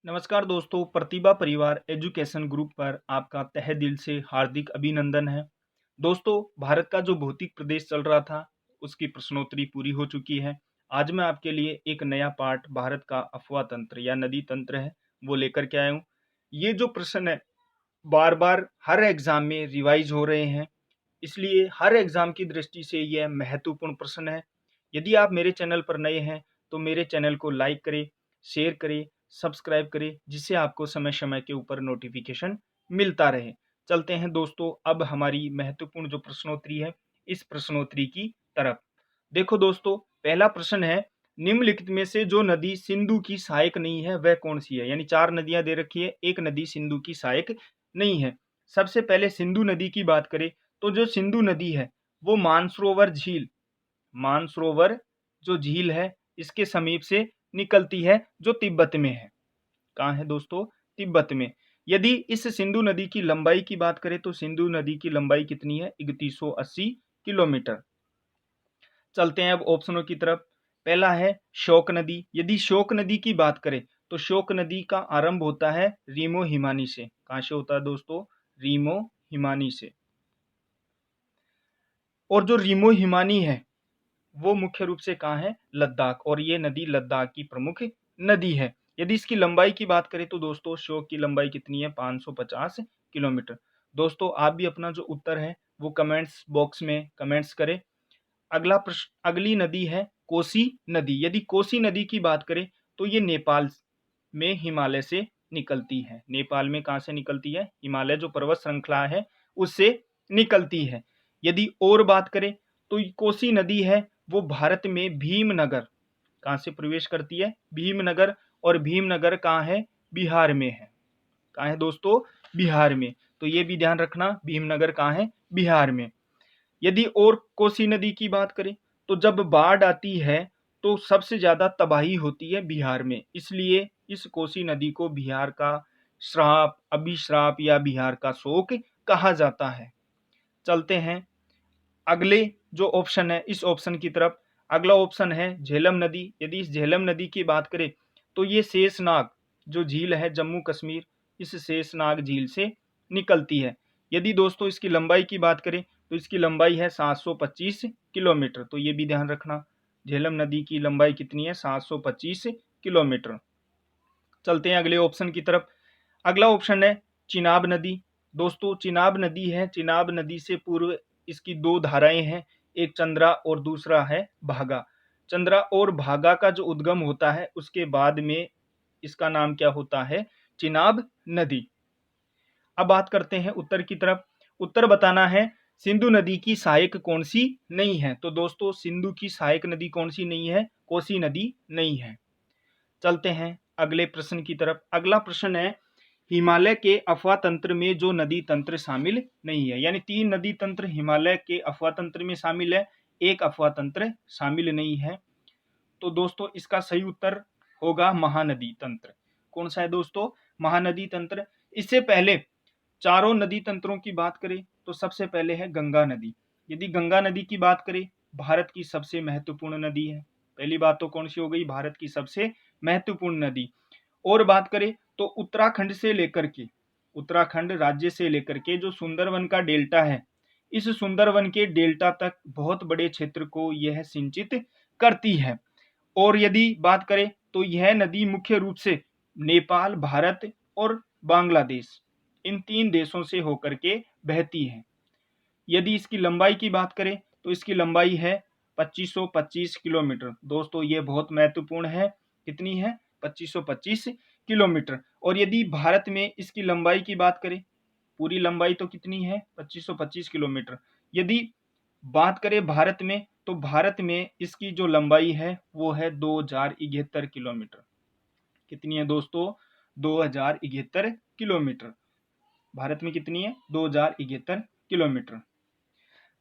नमस्कार दोस्तों, प्रतिभा परिवार एजुकेशन ग्रुप पर आपका तहे दिल से हार्दिक अभिनंदन है। दोस्तों, भारत का जो भौतिक प्रदेश चल रहा था, उसकी प्रश्नोत्तरी पूरी हो चुकी है। आज मैं आपके लिए एक नया पार्ट भारत का अफवाह तंत्र या नदी तंत्र है, वो लेकर के आया हूँ। ये जो प्रश्न है, बार-बार हर एग्जाम में रिवाइज हो रहे हैं, इसलिए हर एग्जाम की दृष्टि से यह महत्वपूर्ण प्रश्न है। यदि आप मेरे चैनल पर नए हैं, तो मेरे चैनल को लाइक करें, शेयर करें, सब्सक्राइब करें, जिससे आपको समय-समय के ऊपर नोटिफिकेशन मिलता रहे। चलते हैं दोस्तों, अब हमारी महत्वपूर्ण जो प्रश्नोत्तरी है, इस प्रश्नोत्तरी की तरफ। देखो दोस्तों, पहला प्रश्न है, निम्नलिखित में से जो नदी सिंधु की सहायक नहीं है, वह कौन सी है? यानी 4 नदियां दे रखी है, एक नदी सिंधु की सहायक नहीं है। सबसे पहले सिंधु नदी की बात करें, तो जो सिंधु नदी है, वो मानसरोवर जो झील है, इसके समीप से निकलती है, जो तिब्बत में है। कहाँ है दोस्तों? तिब्बत में। यदि इस सिंधु नदी की लंबाई की बात करें, तो सिंधु नदी की लंबाई कितनी है? 3180 किलोमीटर। चलते हैं अब ऑप्शनों की तरफ। पहला है शोक नदी। यदि शोक नदी की बात करें, तो शोक नदी का आरंभ होता है रीमो हिमानी से। कहाँ से होता है दोस्तों? रीमो हिमानी से। और जो रीमो हिमानी है, वो मुख्य रूप से कहाँ है? लद्दाख। और ये नदी लद्दाख की प्रमुख नदी है। यदि इसकी लंबाई की बात करें, तो दोस्तों शोक की लंबाई कितनी है? 550 किलोमीटर। दोस्तों, आप भी अपना जो उत्तर है वो कमेंट्स बॉक्स में कमेंट्स करें। अगला प्रश्न, अगली नदी है कोसी नदी। यदि कोसी नदी की बात करें, तो ये नेपाल में हिमालय से निकलती है। नेपाल में कहाँ से निकलती है? हिमालय जो पर्वत श्रृंखला है, उससे निकलती है। यदि और बात करें, तो कोसी नदी है, वो भारत में भीमनगर, कहाँ से प्रवेश करती है? भीमनगर। और भीमनगर कहाँ है? बिहार में है। कहाँ है दोस्तों? बिहार में। तो ये भी ध्यान रखना, भीमनगर कहाँ है? बिहार में। यदि और कोसी नदी की बात करें, तो जब बाढ़ आती है, तो सबसे ज्यादा तबाही होती है बिहार में। इसलिए इस कोसी नदी को बिहार का श्राप, अभिश्राप या बिहार का शोक कहा जाता है। चलते हैं अगले जो ऑप्शन है, इस ऑप्शन की तरफ। अगला ऑप्शन है झेलम नदी। यदि इस झेलम नदी की बात करें, तो ये शेषनाग जो झील है जम्मू कश्मीर, इस शेषनाग झील से निकलती है। यदि दोस्तों इसकी लंबाई की बात करें, तो इसकी लंबाई है 725 किलोमीटर। तो ये भी ध्यान रखना, झेलम नदी की लंबाई कितनी है? 725 किलोमीटर। चलते हैं अगले ऑप्शन की तरफ। अगला ऑप्शन है चिनाब नदी। दोस्तों चिनाब नदी है, चिनाब नदी से पूर्व इसकी दो धाराएं हैं, एक चंद्रा और दूसरा है भागा। चंद्रा और भागा का जो उद्गम होता है, उसके बाद में इसका नाम क्या होता है? चिनाब नदी। अब बात करते हैं उत्तर की तरफ। उत्तर बताना है सिंधु नदी की सहायक कौन सी नहीं है। तो दोस्तों सिंधु की सहायक नदी कौन सी नहीं है? कोसी नदी नहीं है। चलते हैं अगले प्रश्न की तरफ। अगला प्रश्न है हिमालय के अफवाह तंत्र में जो नदी तंत्र शामिल नहीं है। यानी 3 नदी तंत्र हिमालय के अफवाह तंत्र में शामिल है, एक अफवाह तंत्र शामिल नहीं है। तो दोस्तों इसका सही उत्तर होगा महानदी तंत्र। कौन सा है दोस्तों? महानदी तंत्र। इससे पहले चारों नदी तंत्रों की बात करें, तो सबसे पहले है गंगा नदी। यदि गंगा नदी की बात करें, भारत की सबसे महत्वपूर्ण नदी है। पहली बात तो कौन सी हो गई? भारत की सबसे महत्वपूर्ण नदी। और बात करें तो उत्तराखंड राज्य से लेकर के जो सुंदरवन का डेल्टा है, इस सुंदरवन के डेल्टा तक बहुत बड़े क्षेत्र को यह सिंचित करती है। और यदि बात करें, तो यह नदी मुख्य रूप से नेपाल, भारत और बांग्लादेश, इन 3 देशों से होकर के बहती है। यदि इसकी लंबाई की बात करें, तो इसकी लंबाई है 2525 किलोमीटर। दोस्तों ये बहुत महत्वपूर्ण है। कितनी है? 2525 किलोमीटर। और यदि भारत में इसकी लंबाई की बात करें, पूरी लंबाई तो कितनी है? 2525 किलोमीटर। यदि बात करें भारत में, तो भारत में इसकी जो लंबाई है वो है 2071 किलोमीटर। कितनी है दोस्तों? 2071 किलोमीटर। भारत में कितनी है? 2071 किलोमीटर।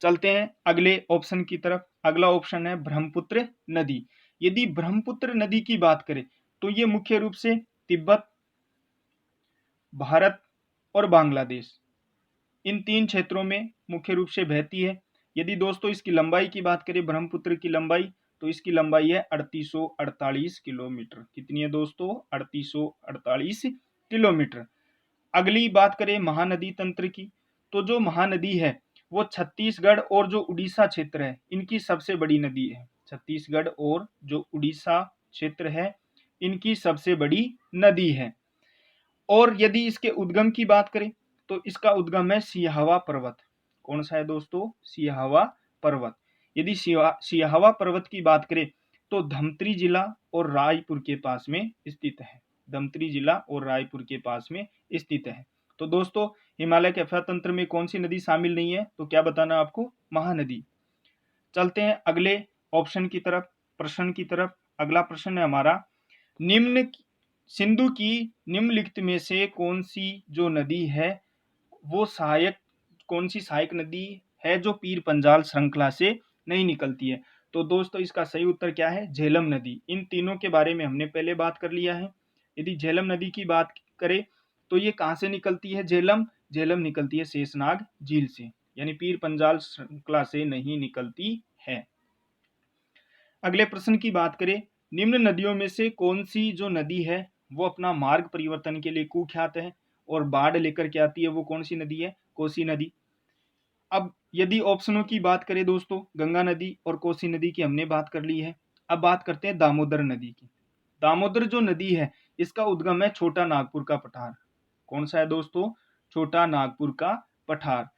चलते हैं अगले ऑप्शन की तरफ। अगला ऑप्शन है ब्रह्मपुत्र नदी। यदि ब्रह्मपुत्र नदी की बात करें, तो ये मुख्य रूप से तिब्बत, भारत और बांग्लादेश, इन 3 क्षेत्रों में मुख्य रूप से बहती है। यदि दोस्तों इसकी लंबाई की बात करें, ब्रह्मपुत्र की लंबाई, तो इसकी लंबाई है 3848 किलोमीटर। कितनी है दोस्तों? 3848 किलोमीटर। अगली बात करें महानदी तंत्र की, तो जो महानदी है वो छत्तीसगढ़ और जो उड़ीसा क्षेत्र है इनकी सबसे बड़ी नदी है। छत्तीसगढ़ और जो उड़ीसा क्षेत्र है इनकी सबसे बड़ी नदी है। और यदि इसके उद्गम की बात करें तो इसका उद्गम है सिहावा पर्वत। कौन सा है दोस्तों? सिहावा पर्वत। यदि सिहावा पर्वत की बात करें तो धमत्री जिला और रायपुर के पास में स्थित है। धमत्री जिला और रायपुर के पास में स्थित है। तो दोस्तों हिमालय के अफरा तंत्र में कौन सी नदी शामिल नहीं है? तो क्या बताना है आपको? महानदी। चलते हैं अगले ऑप्शन की तरफ, प्रश्न की तरफ। अगला प्रश्न है हमारा, निम्न सिंधु की निम्नलिखित में से कौन सी जो नदी है वो कौन सी सहायक नदी है जो पीर पंजाल श्रृंखला से नहीं निकलती है? तो दोस्तों इसका सही उत्तर क्या है? झेलम नदी। इन तीनों के बारे में हमने पहले बात कर लिया है। यदि झेलम नदी की बात करें तो ये कहाँ से निकलती है? झेलम निकलती है शेषनाग झील से, यानी पीर पंजाल श्रृंखला से नहीं निकलती है। अगले प्रश्न की बात करें, निम्न नदियों में से कौन सी जो नदी है वो अपना मार्ग परिवर्तन के लिए कुख्यात है और बाढ़ लेकर के आती है? वो कौन सी नदी है? कोसी नदी। अब यदि ऑप्शनों की बात करें दोस्तों, गंगा नदी और कोसी नदी की हमने बात कर ली है। अब बात करते हैं दामोदर नदी की। दामोदर जो नदी है इसका उद्गम है छोटा नागपुर का पठार। कौन सा है दोस्तों? छोटा नागपुर का पठार।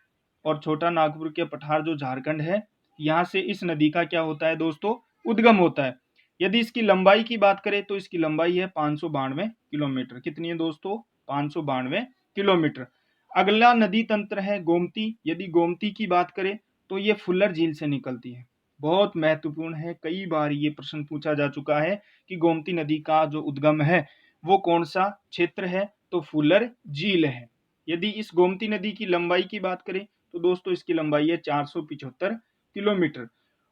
और छोटा नागपुर के पठार जो झारखंड है, यहाँ से इस नदी का क्या होता है दोस्तों? उद्गम होता है। यदि इसकी लंबाई की बात करें तो इसकी लंबाई है 592 किलोमीटर। कितनी है दोस्तों? 592 किलोमीटर। अगला नदी तंत्र है गोमती। यदि गोमती की बात करें तो ये फुल्लर झील से निकलती है। बहुत महत्वपूर्ण है, कई बार ये प्रश्न पूछा जा चुका है कि गोमती नदी का जो उद्गम है वो कौन सा क्षेत्र है? तो फुल्लर झील है। यदि इस गोमती नदी की लंबाई की बात करें तो दोस्तों इसकी लंबाई है 475 किलोमीटर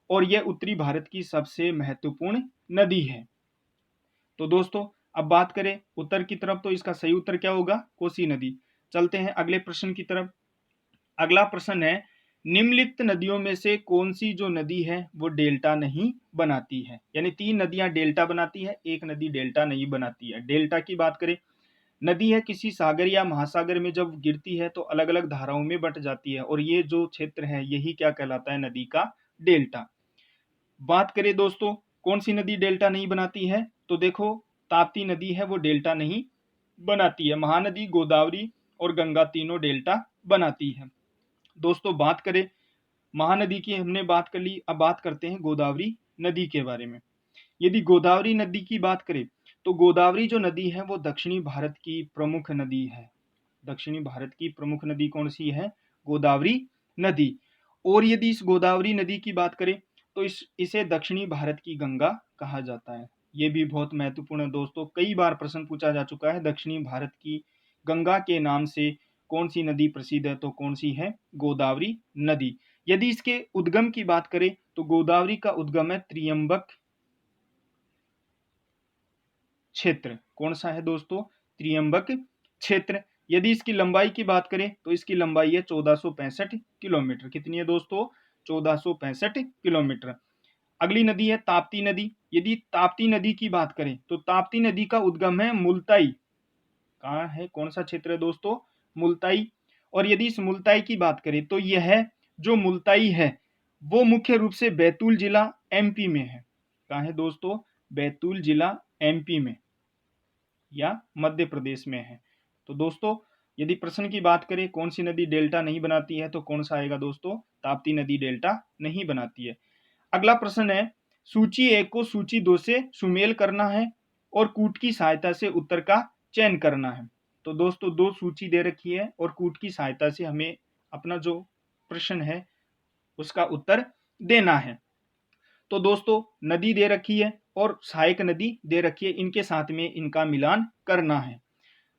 और यह उत्तरी भारत की सबसे महत्वपूर्ण नदी है। तो दोस्तों अब बात करें उत्तर की तरफ, तो इसका सही उत्तर क्या होगा? कोसी नदी। चलते हैं अगले प्रश्न की तरफ। अगला प्रश्न है, निम्नलिखित नदियों में से कौन सी जो नदी है वो डेल्टा नहीं बनाती है? यानी 3 नदियां डेल्टा बनाती है, एक नदी डेल्टा नहीं बनाती है। डेल्टा की बात करें, नदी है किसी सागर या महासागर में जब गिरती है तो अलग अलग धाराओं में बट जाती है और ये जो क्षेत्र है यही क्या कहलाता है? नदी का डेल्टा। बात करें दोस्तों कौन सी नदी डेल्टा नहीं बनाती है, तो देखो ताप्ती नदी है वो डेल्टा नहीं बनाती है। महानदी, गोदावरी और गंगा तीनों डेल्टा बनाती है। दोस्तों बात करें महानदी की हमने बात कर ली, अब बात करते हैं गोदावरी नदी के बारे में। यदि गोदावरी नदी की बात करें तो गोदावरी जो नदी है वो दक्षिणी भारत की प्रमुख नदी है। दक्षिणी भारत की प्रमुख नदी कौन सी है? गोदावरी नदी। और यदि इस गोदावरी नदी की बात करें तो इसे दक्षिणी भारत की गंगा कहा जाता है। ये भी बहुत महत्वपूर्ण है दोस्तों, कई बार प्रश्न पूछा जा चुका है। दक्षिणी भारत की गंगा के नाम से कौन सी नदी प्रसिद्ध है? तो कौन सी है? गोदावरी नदी। यदि इसके उद्गम की बात करें तो गोदावरी का उद्गम है त्रियंबक क्षेत्र। कौन सा है दोस्तों? त्रियंबक क्षेत्र। यदि इसकी लंबाई की बात करें तो इसकी लंबाई है 1465 किलोमीटर। कितनी है दोस्तों? 1465 किलोमीटर। अगली नदी है ताप्ती नदी। यदि ताप्ती नदी की बात करें तो ताप्ती नदी का उद्गम है मुल्ताई। कहाँ है? कौन सा क्षेत्र है दोस्तों? मुल्ताई। और यदि इस मुल्ताई की बात करें तो यह जो मुल्ताई है वो मुख्य रूप से बैतूल जिला एमपी में है। कहाँ है दोस्तों? बैतूल जिला एमपी में या मध्य प्रदेश में है। तो दोस्तों यदि प्रश्न की बात करें कौन सी नदी डेल्टा नहीं बनाती है तो कौन सा आएगा दोस्तों? ताप्ती नदी डेल्टा नहीं बनाती है। अगला प्रश्न है, सूची 1 को सूची 2 से सुमेल करना है और कूट की सहायता से उत्तर का चयन करना है। तो दोस्तों 2 सूची दे रखी है और कूट की सहायता से हमें अपना जो प्रश्न है उसका उत्तर देना है। तो दोस्तों नदी दे रखी है और सहायक नदी दे रखी है, इनके साथ में इनका मिलान करना है।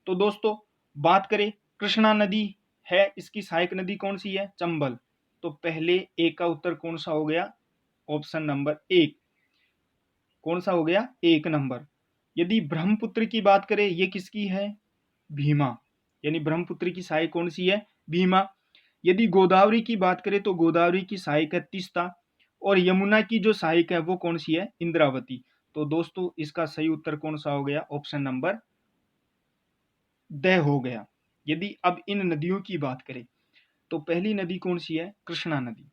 तो दोस्तों बात करें कृष्णा नदी है, इसकी सहायक नदी कौन सी है? चंबल। तो पहले ए का उत्तर कौन सा हो गया? Option number 1। कौन सा हो गया? 1 नंबर। यदि ब्रह्मपुत्र की बात करें ये किसकी है? भीमा। यानी ब्रह्मपुत्र की सहायक कौन सी है? भीमा। यदि गोदावरी की बात करें तो गोदावरी की सहायक है तीस्ता और यमुना की जो सहायक है वो कौन सी है? इंद्रावती। तो दोस्तों इसका सही उत्तर कौन सा हो गया? ऑप्शन नंबर ड हो गया। यदि अब इन नदियों की बात करें तो पहली नदी कौन सी है? कृष्णा नदी।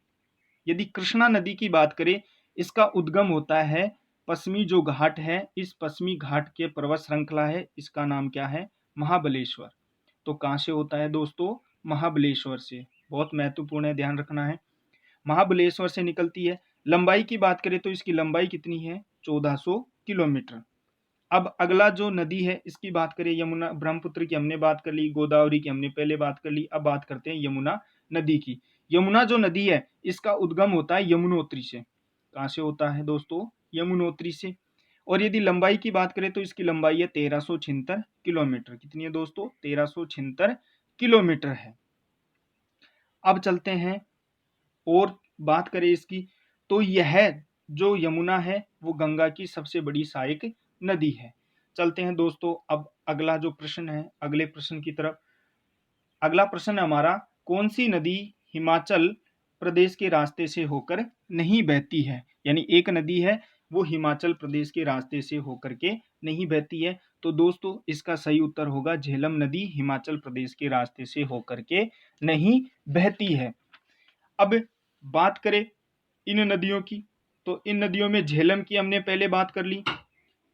यदि कृष्णा नदी की बात करें, इसका उद्गम होता है पश्चिमी जो घाट है, इस पश्चिमी घाट के पर्वत श्रृंखला है, इसका नाम क्या है? महाबलेश्वर। तो कहां से होता है दोस्तों? महाबलेश्वर से। बहुत महत्वपूर्ण है, ध्यान रखना है। महाबलेश्वर से निकलती है। लंबाई की बात करें तो इसकी लंबाई कितनी है? 1400 किलोमीटर। अब अगला जो नदी है इसकी बात करें, यमुना, ब्रह्मपुत्र की हमने बात कर ली, गोदावरी की हमने पहले बात कर ली, अब बात करते हैं यमुना नदी की। यमुना जो नदी है इसका उद्गम होता है यमुनोत्री से। कहां से होता है दोस्तों? यमुनोत्री से। और यदि लंबाई की बात करें तो इसकी लंबाई है 1376 किलोमीटर। कितनी है दोस्तों? 1376 किलोमीटर है। अब चलते हैं और बात करें इसकी, तो यह जो यमुना है वो गंगा की सबसे बड़ी सहायक नदी है। चलते हैं दोस्तों अब अगला जो प्रश्न है, अगले प्रश्न की तरफ। अगला प्रश्न है हमारा, कौन सी नदी हिमाचल प्रदेश के रास्ते से होकर नहीं बहती है? यानी एक नदी है वो हिमाचल प्रदेश के रास्ते से होकर के नहीं बहती है। तो दोस्तों इसका सही उत्तर होगा झेलम नदी हिमाचल प्रदेश के रास्ते से होकर के नहीं बहती है। अब बात करें इन नदियों की, तो इन नदियों में झेलम की हमने पहले बात कर ली,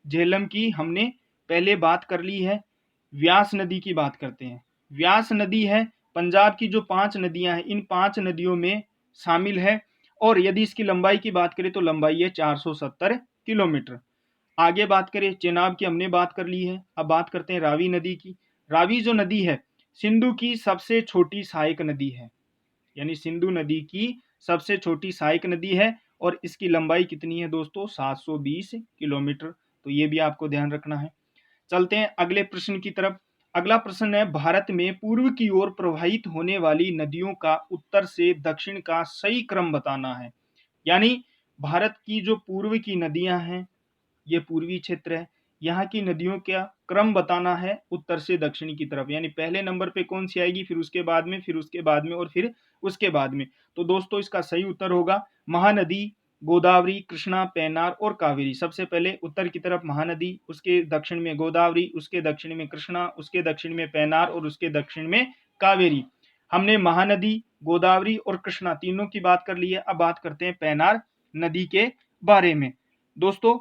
झेलम की हमने पहले बात कर ली है। व्यास नदी की बात करते हैं। व्यास नदी है पंजाब की जो 5 नदियां हैं, इन 5 नदियों में शामिल है। और यदि इसकी लंबाई की बात करें तो लंबाई है 470 किलोमीटर। आगे बात करें चेनाब की हमने बात कर ली है। अब बात करते हैं रावी नदी की। रावी जो नदी है सिंधु की सबसे छोटी सहायक नदी है, यानी सिंधु नदी की सबसे छोटी सहायक नदी है। और इसकी लंबाई कितनी है दोस्तों? 720 किलोमीटर। तो ये भी आपको ध्यान रखना है। चलते हैं अगले प्रश्न की तरफ। अगला प्रश्न है, भारत में पूर्व की ओर प्रवाहित होने वाली नदियों का उत्तर से दक्षिण का सही क्रम बताना है। यानी भारत की जो पूर्व की नदियां हैं, ये पूर्वी क्षेत्र है, यहाँ की नदियों का क्रम बताना है उत्तर से दक्षिण की तरफ। यानी पहले नंबर पे कौन सी आएगी, फिर उसके बाद में, फिर उसके बाद में, और फिर उसके बाद में। तो दोस्तों इसका सही उत्तर होगा महानदी, गोदावरी, कृष्णा, पेनार और कावेरी। सबसे पहले उत्तर की तरफ महानदी, उसके दक्षिण में गोदावरी, उसके दक्षिण में कृष्णा, उसके दक्षिण में पेनार और उसके दक्षिण में कावेरी। हमने महानदी, गोदावरी और कृष्णा तीनों की बात कर ली है। अब बात करते हैं पेनार नदी के बारे में। दोस्तों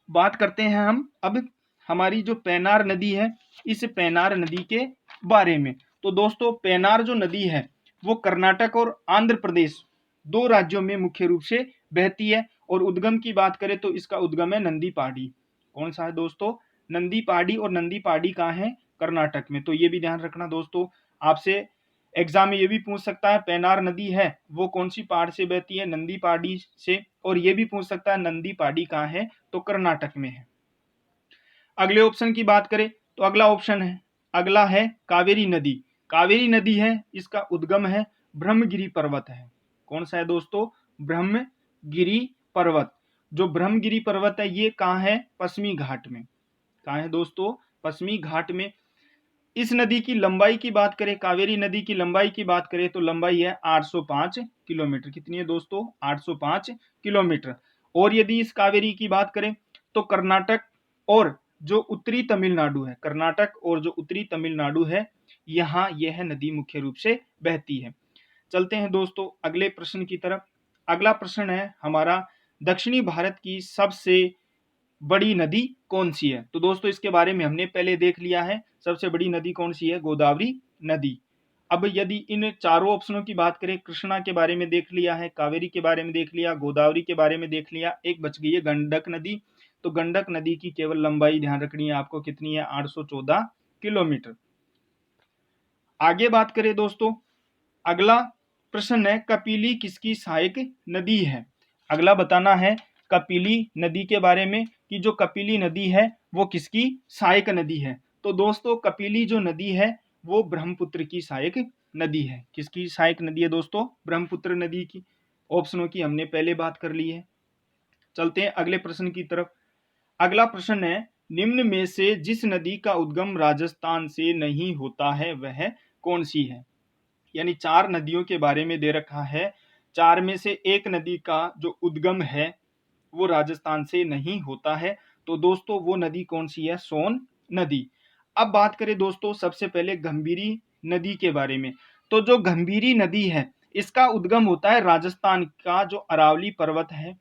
बात करते हैं हम अब हमारी जो पेनार नदी है, इस पेनार नदी के बारे में। तो दोस्तों पेनार जो नदी है वो कर्नाटक और आंध्र प्रदेश 2 राज्यों में मुख्य रूप से बहती है। और उद्गम की बात करें तो इसका उद्गम है नंदी पहाड़ी। कौन सा है दोस्तों? नंदी पहाड़ी। और नंदी पहाड़ी कहाँ है? कर्नाटक में। तो ये भी ध्यान रखना दोस्तों, आपसे एग्जाम में ये भी पूछ सकता है पेनार नदी है वो कौन सी पहाड़ से बहती है? नंदी पहाड़ी से। और ये भी पूछ सकता है नंदी पहाड़ी कहाँ है? तो कर्नाटक में है। अगले ऑप्शन की बात करें तो अगला ऑप्शन है, अगला है कावेरी नदी। कावेरी नदी है, इसका उद्गम है ब्रह्मगिरी पर्वत है। कौन सा है दोस्तों? ब्रह्मगिरी पर्वत। जो ब्रह्मगिरी पर्वत है ये कहाँ है? पश्चिमी घाट में। कहाँ है दोस्तों? पश्चिमी घाट में। इस नदी की लंबाई की बात करें, कावेरी नदी की लंबाई की बात करें तो लंबाई है 805 किलोमीटर। कितनी है दोस्तों? 805 किलोमीटर। और यदि इस कावेरी की बात करें तो कर्नाटक और जो उत्तरी तमिलनाडु है, कर्नाटक और जो उत्तरी तमिलनाडु है, यहाँ यह नदी मुख्य रूप से बहती है। चलते हैं दोस्तों अगले प्रश्न की तरफ। अगला प्रश्न है हमारा, दक्षिणी भारत की सबसे बड़ी नदी कौन सी है? तो दोस्तों इसके बारे में हमने पहले देख लिया है। सबसे बड़ी नदी कौन सी है? गोदावरी नदी। अब यदि इन चारों ऑप्शनों की बात करें, कृष्णा के बारे में देख लिया है, कावेरी के बारे में देख लिया, गोदावरी के बारे में देख लिया, एक बच गई है गंडक नदी। तो गंडक नदी की केवल लंबाई ध्यान रखनी है आपको, कितनी है? 814 किलोमीटर। आगे बात करें दोस्तों, अगला प्रश्न है, कपिली किसकी सहायक नदी है? अगला बताना है कपिली नदी के बारे में कि जो कपिली नदी है वो किसकी सहायक नदी है। तो दोस्तों कपिली जो नदी है वो ब्रह्मपुत्र की सहायक नदी है। किसकी सहायक नदी है दोस्तों? ब्रह्मपुत्र नदी की। ऑप्शनों की हमने पहले बात कर ली है। चलते हैं अगले प्रश्न की तरफ। अगला प्रश्न है, निम्न में से जिस नदी का उद्गम राजस्थान से नहीं होता है वह कौन सी है? यानी 4 नदियों के बारे में दे रखा है चार में से एक नदी का जो उद्गम है वो राजस्थान से नहीं होता है। तो दोस्तों वो नदी कौन सी है? सोन नदी। अब बात करें दोस्तों सबसे पहले गंभीरी नदी के बारे में। तो जो गंभीरी नदी है इसका उद्गम होता है राजस्थान का जो अरावली पर्वत है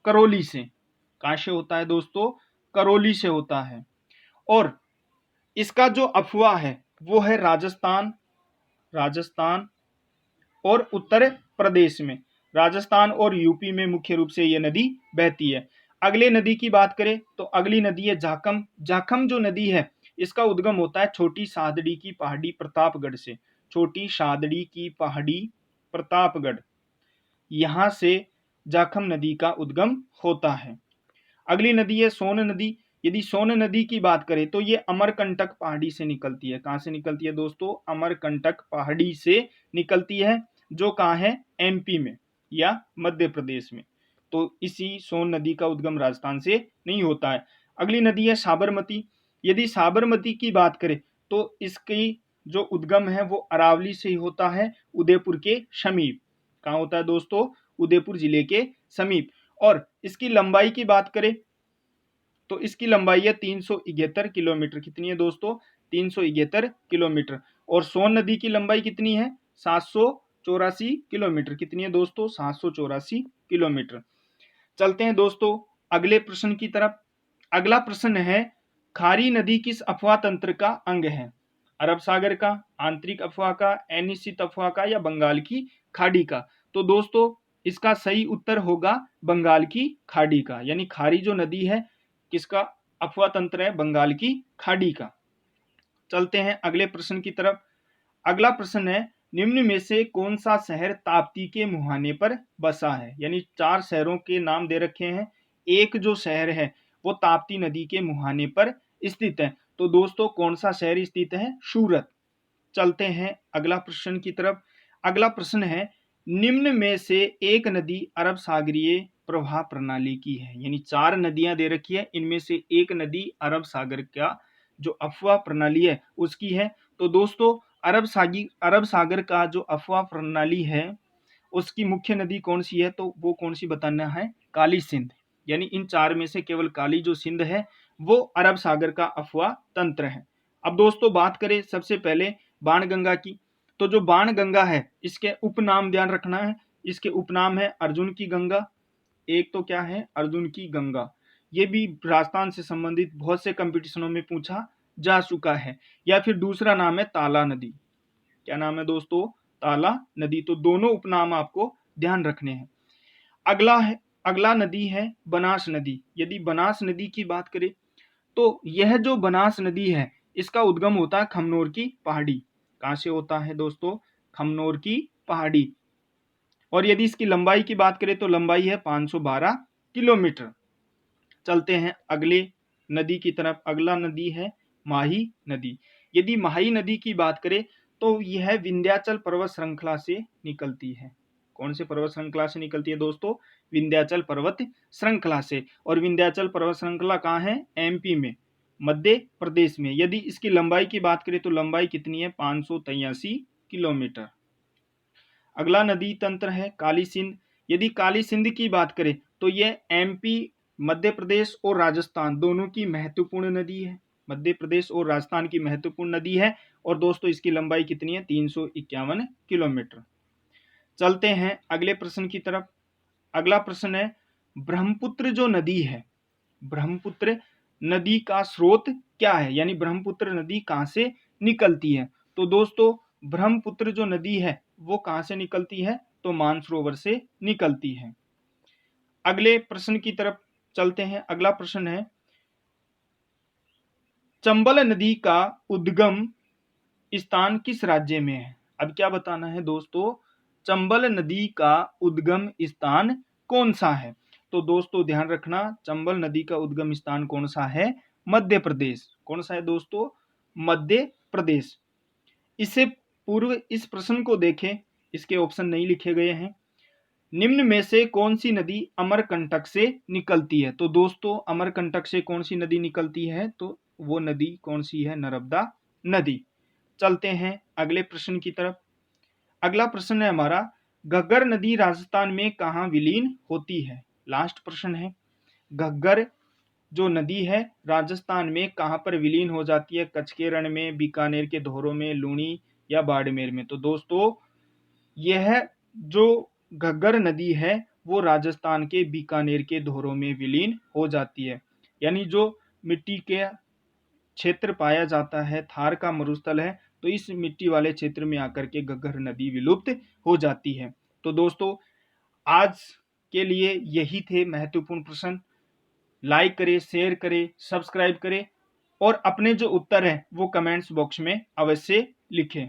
करौली से। कहां से होता है दोस्तों? करौली से होता है। और इसका जो अफवाह है वो है राजस्थान, राजस्थान और उत्तर प्रदेश में, राजस्थान और यूपी में मुख्य रूप से यह नदी बहती है। अगले नदी की बात करें तो अगली नदी है जाखम। जाखम जो नदी है इसका उद्गम होता है छोटी सादड़ी की पहाड़ी प्रतापगढ़ से। छोटी सादड़ी की पहाड़ी प्रतापगढ़, यहां से जाखम नदी का उद्गम होता है। अगली नदी है सोन नदी। यदि सोन नदी की बात करें तो ये अमरकंटक पहाड़ी से निकलती है। कहां से निकलती है दोस्तों? अमरकंटक पहाड़ी से निकलती है, जो कहां है? एमपी में या मध्य प्रदेश में। तो इसी सोन नदी का उद्गम राजस्थान से नहीं होता है। अगली नदी है साबरमती। यदि साबरमती की बात करें तो इसकी जो उद्गम है वो अरावली से ही होता है, उदयपुर के समीप। कहाँ होता है दोस्तों? उदयपुर जिले के समीप। और इसकी लंबाई की बात करें तो इसकी लंबाई है 371 किलोमीटर। कितनी है दोस्तों? 371 किलोमीटर। और सोन नदी की लंबाई कितनी है? 784 किलोमीटर। कितनी है दोस्तों? 784 किलोमीटर। चलते हैं दोस्तों अगले प्रश्न की तरफ। अगला प्रश्न है खारी नदी किस अफवाह तंत्र का अंग है? अरब सागर का, आंतरिक अफवाह का, अनिश्चित अफवाह का, या बंगाल की खाड़ी का? तो दोस्तों इसका सही उत्तर होगा बंगाल की खाड़ी का। यानी खारी जो नदी है किसका अफवाह तंत्र है? बंगाल की खाड़ी का। चलते हैं अगले प्रश्न की तरफ। अगला प्रश्न है निम्न में से कौन सा शहर ताप्ती के मुहाने पर बसा है? यानी चार शहरों के नाम दे रखे हैं, एक जो शहर है वो ताप्ती नदी के मुहाने पर स्थित है। तो दोस्तों कौन सा शहर स्थित है? सूरत। चलते हैं अगला प्रश्न की तरफ। अगला प्रश्न है निम्न में से एक नदी अरब सागरीय प्रवाह प्रणाली की है। यानी चार नदियां दे रखी है, इनमें से एक नदी अरब सागर का जो अफवाह प्रणाली है उसकी है। तो दोस्तों अरब सागर का जो अफवाह प्रणाली है उसकी मुख्य नदी कौन सी है? तो वो कौन सी बताना है? काली सिंध। यानी इन चार में से केवल काली जो सिंध है वो अरब सागर का अफवाह तंत्र है। अब दोस्तों बात करें सबसे पहले बाणगंगा की। तो जो बाणगंगा है इसके उपनाम ध्यान रखना है। इसके उपनाम है अर्जुन की गंगा। एक तो क्या है? अर्जुन की गंगा। ये भी राजस्थान से संबंधित बहुत से कंपटीशनों में पूछा जा चुका है। या फिर दूसरा नाम है ताला नदी। क्या नाम है दोस्तों? ताला नदी। तो दोनों उपनाम आपको ध्यान रखने हैं। अगला नदी है बनास नदी। यदि बनास नदी की बात करें तो यह जो बनास नदी है इसका उद्गम होता है खमनोर की पहाड़ी। कहां से होता है दोस्तों? खमनोर की पहाड़ी। और यदि इसकी लंबाई की बात करें तो लंबाई है 512 किलोमीटर। चलते हैं अगले नदी की तरफ। अगला नदी है माही नदी। यदि माही नदी की बात करें तो यह विंध्याचल पर्वत श्रृंखला से निकलती है। कौन से पर्वत श्रृंखला से निकलती है दोस्तों? विंध्याचल पर्वत श्रृंखला से। और विंध्याचल पर्वत श्रृंखला कहाँ है? एमपी में, मध्य प्रदेश में। यदि इसकी लंबाई की बात करें तो लंबाई कितनी है? 583 किलोमीटर। अगला नदी तंत्र है काली सिंध। यदि काली सिंध की बात करें तो यह एमपी, मध्य प्रदेश और राजस्थान दोनों की महत्वपूर्ण नदी है। मध्य प्रदेश और राजस्थान की महत्वपूर्ण नदी है। और दोस्तों इसकी लंबाई कितनी है? 351 किलोमीटर। चलते हैं अगले प्रश्न की तरफ। अगला प्रश्न है ब्रह्मपुत्र जो नदी है, ब्रह्मपुत्र नदी का स्रोत क्या है? यानी ब्रह्मपुत्र नदी कहां से निकलती है? तो दोस्तों ब्रह्मपुत्र जो नदी है वो कहां से निकलती है? तो मानसरोवर से निकलती है। अगले प्रश्न की तरफ चलते हैं। अगला प्रश्न है चंबल नदी का उद्गम स्थान किस राज्य में है? अब क्या बताना है दोस्तों? चंबल नदी का उद्गम स्थान कौन सा है? तो दोस्तों ध्यान रखना चंबल नदी का उद्गम स्थान कौन सा है? मध्य प्रदेश। कौन सा है दोस्तों? मध्य प्रदेश। इससे पूर्व इस प्रश्न को देखें, इसके ऑप्शन नहीं लिखे गए हैं। निम्न में से कौन सी नदी अमरकंटक से निकलती है? तो दोस्तों अमरकंटक से कौन सी नदी निकलती है? तो वो नदी कौन सी है? नर्मदा नदी। चलते हैं अगले प्रश्न की तरफ। अगला प्रश्न है हमारा घग्गर नदी राजस्थान में कहाँ विलीन होती है? लास्ट प्रश्न है, घग्गर जो नदी है राजस्थान में कहाँ पर विलीन हो जाती है? कच्छ के रण में, बीकानेर के धोरों में, लूणी या बाड़मेर में? तो दोस्तों यह जो घग्गर नदी है वो राजस्थान के बीकानेर के धोरों में विलीन हो जाती है। यानी जो मिट्टी के क्षेत्र पाया जाता है, थार का मरुस्थल है, तो इस मिट्टी वाले क्षेत्र में आकर के घग्गर नदी विलुप्त हो जाती है। तो दोस्तों आज के लिए यही थे महत्वपूर्ण प्रश्न। लाइक करें, शेयर करें, सब्सक्राइब करें और अपने जो उत्तर हैं वो कमेंट्स बॉक्स में अवश्य लिखें।